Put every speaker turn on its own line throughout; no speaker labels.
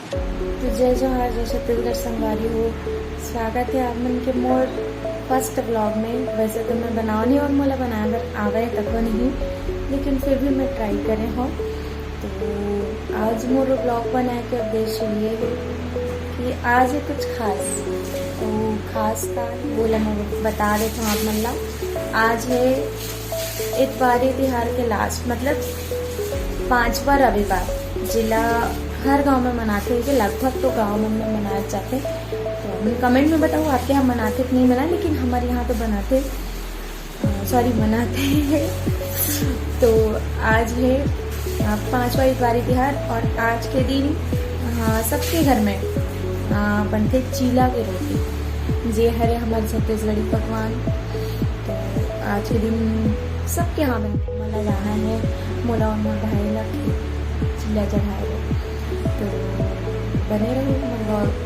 तो जय जोहार, जय छत्तीसगढ़ संगवारी हो। स्वागत है आप मन के मोर फर्स्ट ब्लॉग में। वैसे तो मैं बनाओ और मोला बनाए आवे तक नहीं, लेकिन फिर भी मैं ट्राई करे हूँ। तो आज मोर ब्लॉग बनाए के उद्देश्य ये है कि आज है कुछ खास। तो खास का बोला मैं बता देता हूँ आप मन ला। आज है इतवारी तिहार के लास्ट, मतलब 5वां रविवार। जिला हर गांव में मनाते हैं, लगभग तो गांव में मनाए जाते हैं। तो कमेंट में बताओ आपके यहाँ मनाते कि नहीं मनाते, लेकिन हमारे यहाँ तो मनाते हैं। तो आज है 5वां इतवारी तिहार और आज के दिन सबके घर में बनते चीला के रोटी। जे हरे हमारे छत्तीसगढ़ी पकवान। तो आज के दिन सबके यहाँ में मला जाना है, मोला और मोर भाई ला चीला चढ़ाए। तो बने रहो मेरे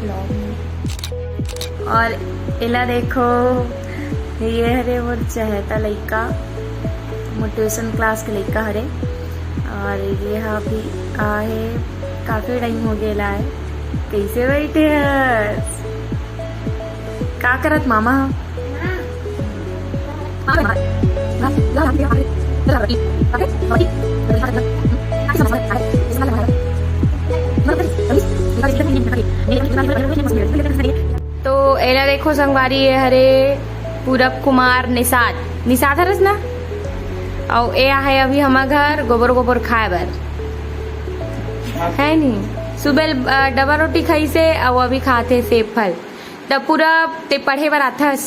ब्लॉग में। और इला देखो, ये हरे वो चहेता लड़का, मोटिवेशन क्लास के लड़का हरे। और ये हाँ भी आए, काफी टाइम हो गया है। कैसे बैठे है, का करत मामा? तो एला देखो संगवारी ये हरे पूरब कुमार निषाद हरस ना। और ए है अभी हमार घर गोबर खाए बर है नहीं। सुबह डबा रोटी खाई से और अभी खाते सेब फल। तब पूरा ते पढ़े बर आथस,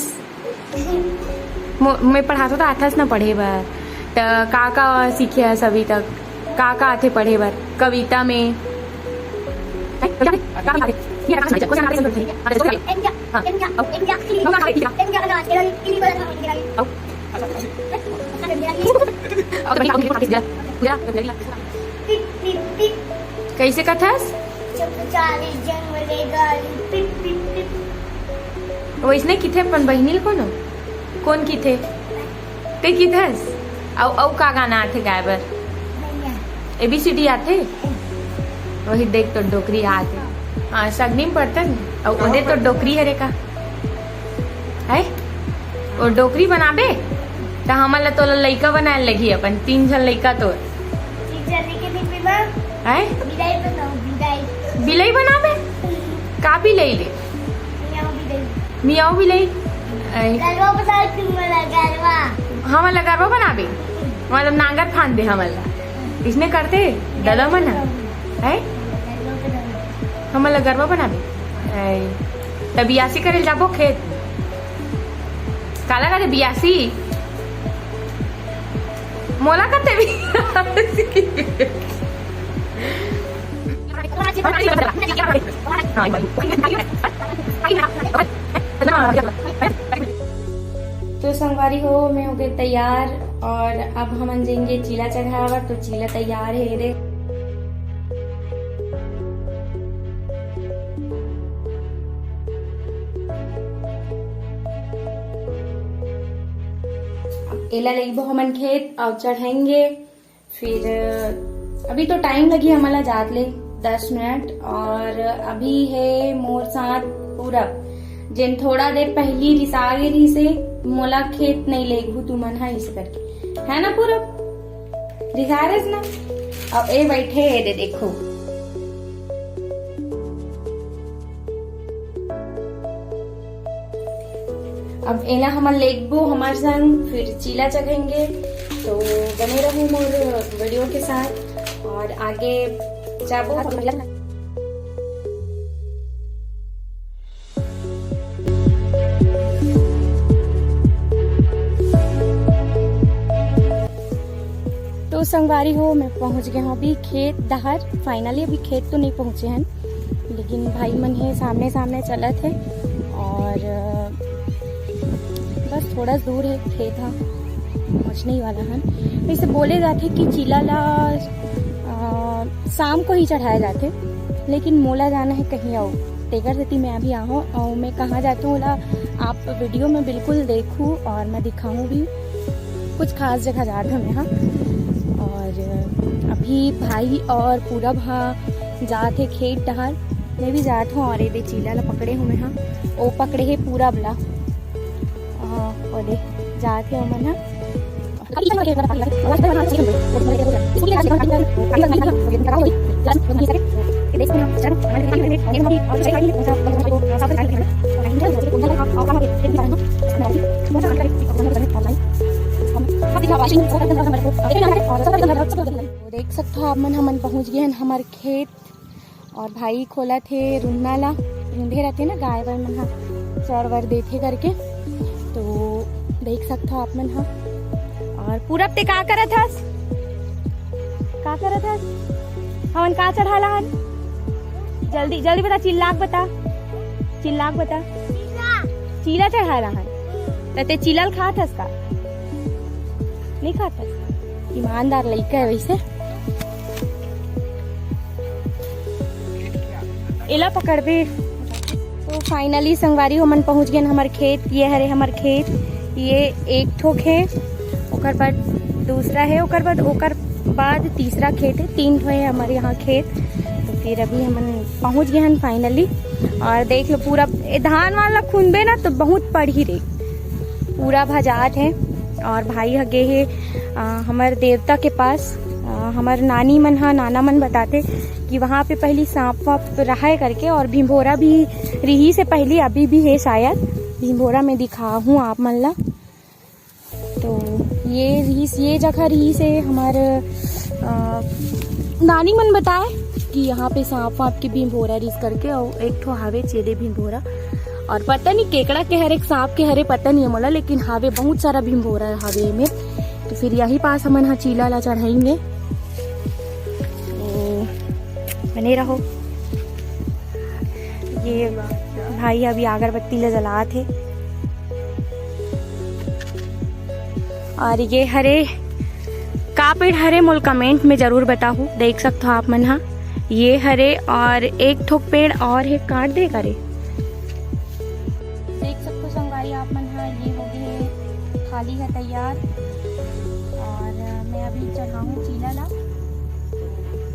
मैं पढ़ाता तो आथस ना पढ़े बर। का सीखे हस अभी तक, का आथे पढ़े बर? कविता में कैसे कथस? वैसने किथे पन बहिनील कौन किथे ते किथस? औ का गाना आथे गाय बर? ABCD आथे? वही देख तो डोकरी आथे। हाँ, सगनी में पढ़तन। और ओदे तो डोकरी हरे का है, और डोकरी बनाबे तो हमला तो लइका बनाए लगी अपन 3 जन लइका। तो बिलाई बनाबे का बिलाई ले? मियाओ बिलाई। हमला गरबा बनाबे, मतलब नांगर फान दे हमला इसने करते दादा मन है। हमला गरबा बनाबे तब बियासी करे जाबो खेत। काला करे बियासी मोला करते भी। तो संगवारी हो, मैं हो गई तैयार और अब हम जाएंगे चीला चढ़ावा। तो चीला तैयार है रे। एला लेबो हमन खेत और चढ़ाएंगे। फिर अभी तो टाइम लगी हमारा जात ले 10 मिनट। और अभी है मोर साथ पूरब, जिन थोड़ा देर पहली रिसागे रही से मोला खेत नहीं ले घू तू मन है, इस करके है ना पूरब रिसारेस ना। अब ए बैठे है दे देखो। अब एला हमन लेगबो हमारे संग, फिर चीला चढ़ेंगे। तो बने रहो मोर वीडियो के साथ और आगे जाबो। तो संगवारी हो, मैं पहुंच गया हूँ अभी खेत दहर। फाइनली अभी खेत तो नहीं पहुंचे हैं, लेकिन भाई मन है सामने चलत है। और बस थोड़ा दूर है खेत, हाँ पहुँचने ही वाला है। वैसे बोले जाते कि चीला ला शाम को ही चढ़ाए जाते, लेकिन मोला जाना है कहीं और तेगर से मैं अभी आहूँ। और मैं कहाँ जाती हूँ आप वीडियो में बिल्कुल देखूँ और मैं दिखाऊँ भी। कुछ खास जगह जा रहा हूँ यहाँ। और अभी भाई और पूरब हाँ जाते खेत डहर। मैं भी जात हूँ और ये दे चीला ला पकड़े हूँ मैं। हाँ ओ पकड़े है पूरा बला और दे जाते हो मन। देख सकते हो आप मन हमन पहुँच गए हैं हमारे खेत और भाई खोला थे रुन्ना ला रूंढे रहते ना गाय वर मन चर वर देथे करके तो देख सकते हो आप मन। हाँ और पूरब ते का करत हस हमन का चढ़ाला हन जल्दी जल्दी बता चिल्लाक बता चीला चढ़ाला हन ते चिलल खात हस का नहीं खाता ईमानदार लड़का है वैसे। एला पकड़बे तो फाइनली संगवारी हमन पहुंच गए हमारे खेत। ये हरे हमारे खेत ये एक ठोक है ओकर बाद दूसरा है ओकर बाद तीसरा खेत है 3 ठो है हमारे यहाँ खेत। तो फिर अभी हमन पहुंच गए हैं फाइनली और देख लो पूरा धान वाला खुनबे ना तो बहुत पड़ी रे पूरा भजात है। और भाई हगे है हमारे देवता के पास हमारे नाना मन बताते कि वहाँ पे पहली सांप वाप रहा करके और भिंभोरा भी रही से पहले अभी भी है शायद भिंभोरा में दिखा हूँ आप मन ला। तो ये जगह रही से हमारे नानी मन बताए कि यहाँ पे सांप वाप की भिंभोरा रिस करके और एक ठो हावे चेदे भिंभोरा और पता नहीं केकड़ा के हर एक सांप के हरे पता नहीं है मोला लेकिन हावे बहुत सारा भिंभोरा हावे में। तो फिर यही पास हमन हाँ चीला ला चढ़ाएंगे तो बने रहो। ये भाई अभी अगरबत्ती ले जला थे और ये हरे का पेड़ हरे मोल कमेंट में जरूर बताओ। देख सकते हो आप मन। हाँ ये हरे और एक ठोक पेड़ और है काट दे करे देख सकते हो संगवारी आप मन। हाँ ये हो गए खाली है तैयार और मैं अभी चढ़ाऊँ चीला ला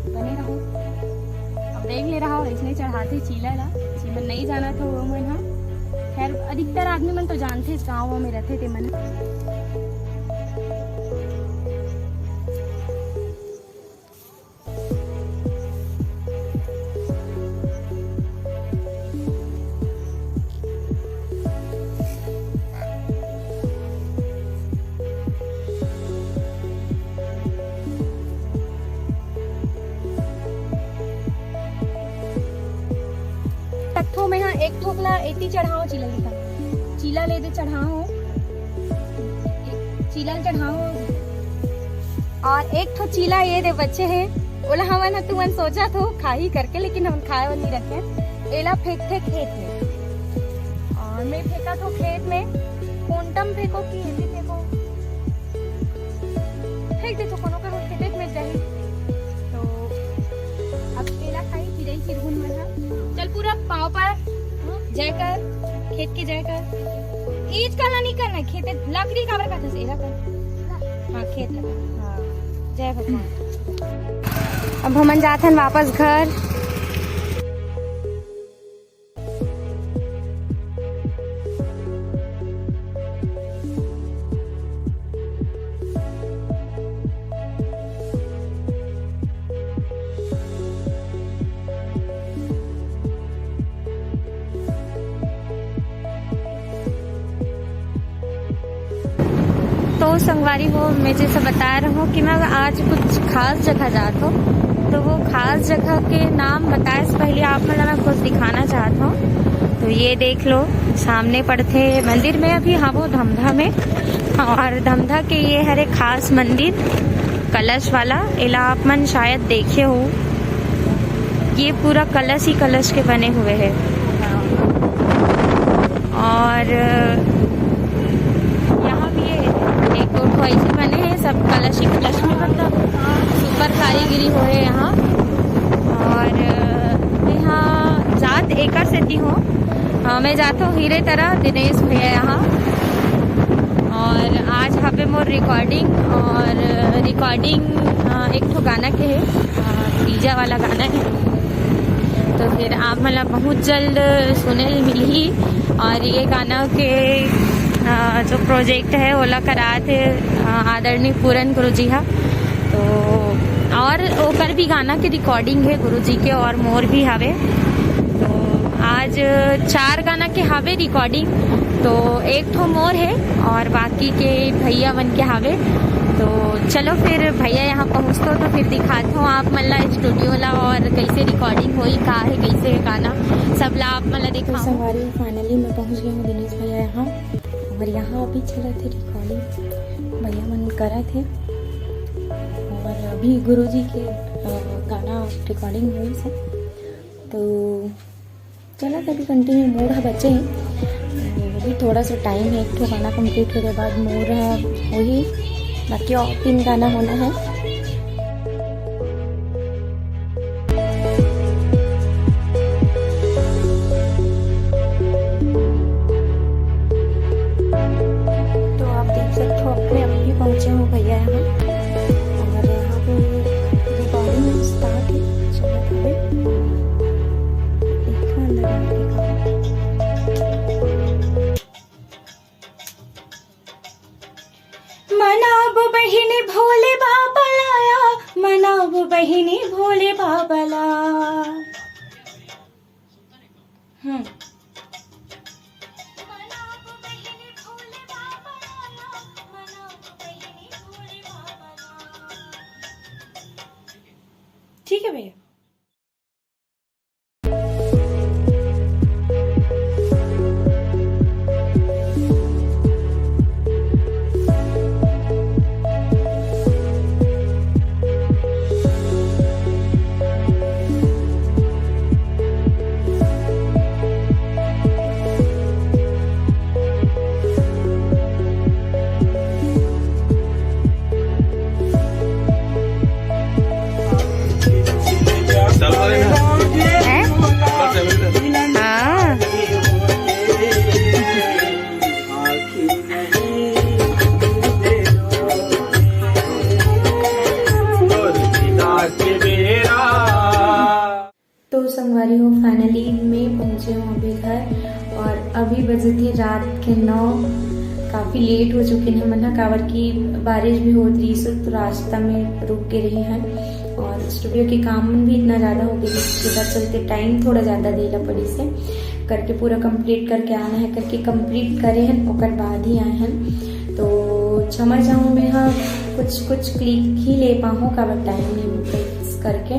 बने रहो। अब देख ले रहा हो इसने चढ़ाते चीला ला मन नहीं जाना था वो मन। हाँ खैर अधिकतर आदमी मन तो जानते गाँव में रहते थे मन। तख्तों में हाँ एक ठोकला एती चढ़ाओ चीला ले दे चढ़ाओ चीला चढ़ाओ और एक ठो चीला ये दे बच्चे है बोला हमन तुमन सोचा तो खा ही करके लेकिन हम खाए नहीं रखे। एला फेंक थे खेत में और मैं फेंका तो खेत में कोंटम फेंको कि ऐसे फेंको फेंक दे तो कोनो का खेत में जाए तो अब एला खाई चिड़ई चिरगुन में चल पूरा पाँव पर जाकर खेत के जाकर ईज करना नहीं करना खेत लकड़ी काबर का था सेरा कर। हाँ खेत लगा। हाँ जय भगवान। अब हमन जाते हैं वापस घर। तो संगवारी हो मैं जैसे बता रहा हूँ कि मैं आज कुछ खास जगह जाता हूँ तो वो खास जगह के नाम बताए से पहले आप मतलब मैं कुछ दिखाना चाहता हूँ। तो ये देख लो सामने पड़ते मंदिर में अभी हाँ वो धमधा में और धमधा के ये हरे खास मंदिर कलश वाला एला आप मन शायद देखे हो। ये पूरा कलश ही कलश के बने हुए है और ऐसे बने हैं सब कलश ही कलश में मतलब सुपर कारीगिरी हो है यहाँ। और यहाँ जात एकर सेती हूँ मैं जाता हूँ हीरे तरह दिनेश भैया यहाँ और आज यहाँ पे मोर रिकॉर्डिंग एक तो गाना के है पिज्जा वाला गाना है तो फिर आप मतलब बहुत जल्द सुने मिली। और ये गाना के जो प्रोजेक्ट है ओला करा थे आदरणीय पूरन गुरु जी हा। तो और ओकर भी गाना के रिकॉर्डिंग है गुरु जी के और मोर भी हवे। तो आज 4 गाना के हावे रिकॉर्डिंग, तो एक ठो मोर है और बाकी के भैया बन के हावे। तो चलो फिर भैया यहाँ पहुँचते हो तो फिर दिखाता हूँ आप मतलब स्टूडियो ला और कैसे रिकॉर्डिंग हुई, कहाँ है कैसे है गाना सब ला आप मतलब देखो। संगवारी फाइनली मैं पहुँच गई हूँ दिनेश भैया यहाँ, और यहाँ अभी चला थे रिकॉर्डिंग भैया मन करा थे। और अभी गुरुजी के गाना रिकॉर्डिंग हुई सब, तो चला था अभी कंटिन्यू। मोर बच्चे हैं अभी थोड़ा सा टाइम है, एक तो गाना कंप्लीट होने के बाद मोर वही बाकी और 3 गाना होना है। तो आप देख सकते हो अपने अभी पहुंचे हो भैया यहाँ, और यहाँ पे रिकॉर्डिंग स्टार्ट है। मनाब बहिनी भोले बाबा लाया, मनाब बहिनी भोले बाबा ला। ठीक है भैया। तो संगवारी हो फाइनली मैं पहुंचे हूँ अभी घर, और अभी बजे थे रात के 9। काफ़ी लेट हो चुके हैं मना कावर की बारिश भी हो रही है, तो रास्ता में रुक के रही हैं। और स्टूडियो के काम भी इतना ज़्यादा हो गया जिसके चलते टाइम थोड़ा ज़्यादा देला पड़ी से करके पूरा कंप्लीट करके आना है, करके कंप्लीट करे हैं और बाद ही आए हैं। तो क्षमा चाहूँ मैं हाँ कुछ क्लिक ही ले पाऊँ कावर टाइम नहीं करके।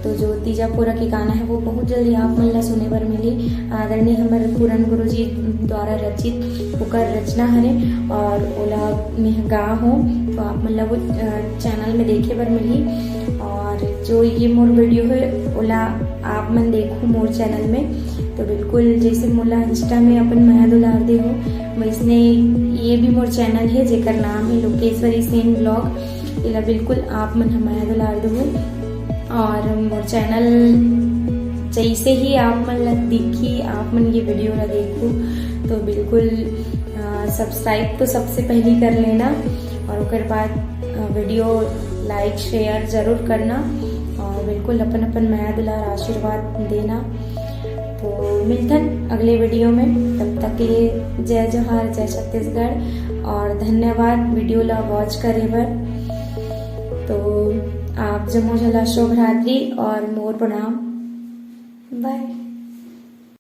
तो जो तीजा पूरा के गाना है वो बहुत जल्दी आप मन सुने बर मिली। आदरणीय हमारे पूरन गुरु जी द्वारा रचित ओकर रचना हरे और ओला में गा हो, तो आप मतलब वो चैनल में देखे बर मिली। और जो ये मोर वीडियो है ओला आप मन देखो मोर चैनल में, तो बिल्कुल जैसे मोला इंस्टा में अपन माया दुलार दे हो वैसने ये भी मोर चैनल है जेकर नाम है लोकेश्वरी सेन ब्लॉग। इला बिल्कुल आप मन माया दुलार दो, और मोर चैनल जैसे ही आप मन दिखी आप मन ये वीडियो ला देखो तो बिल्कुल सब्सक्राइब तो सबसे पहले कर लेना, और उसके बाद वीडियो लाइक शेयर जरूर करना, और बिल्कुल अपन माया दुलार आशीर्वाद देना। तो मिलते अगले वीडियो में, तब तक के लिए जय जोहार, जय छत्तीसगढ़, और धन्यवाद वीडियो ला वॉच करे बर। तो आप जमो जला शुभ रात्रि और मोर प्रणाम, बाय।